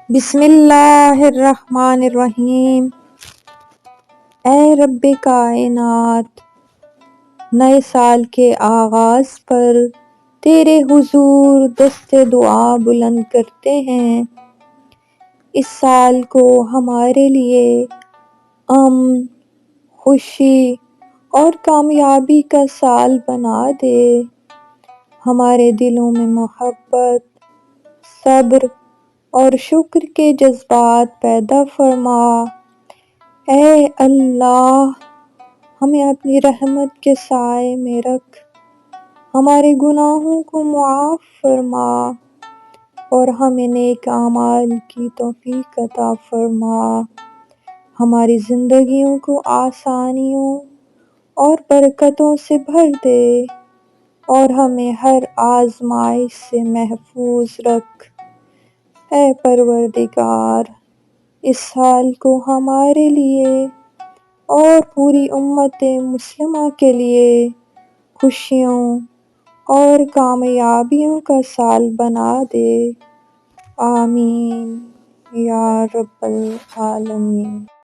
بسم اللہ الرحمن الرحیم۔ اے رب کائنات، نئے سال کے آغاز پر تیرے حضور دست دعا بلند کرتے ہیں۔ اس سال کو ہمارے لیے امن، خوشی اور کامیابی کا سال بنا دے۔ ہمارے دلوں میں محبت، صبر اور شکر کے جذبات پیدا فرما۔ اے اللہ، ہمیں اپنی رحمت کے سائے میں رکھ، ہمارے گناہوں کو معاف فرما اور ہمیں نیک اعمال کی توفیق عطا فرما۔ ہماری زندگیوں کو آسانیوں اور برکتوں سے بھر دے اور ہمیں ہر آزمائش سے محفوظ رکھ۔ اے پروردگار، اس سال کو ہمارے لیے اور پوری امت مسلمہ کے لیے خوشیوں اور کامیابیوں کا سال بنا دے۔ آمین یا رب العالمین۔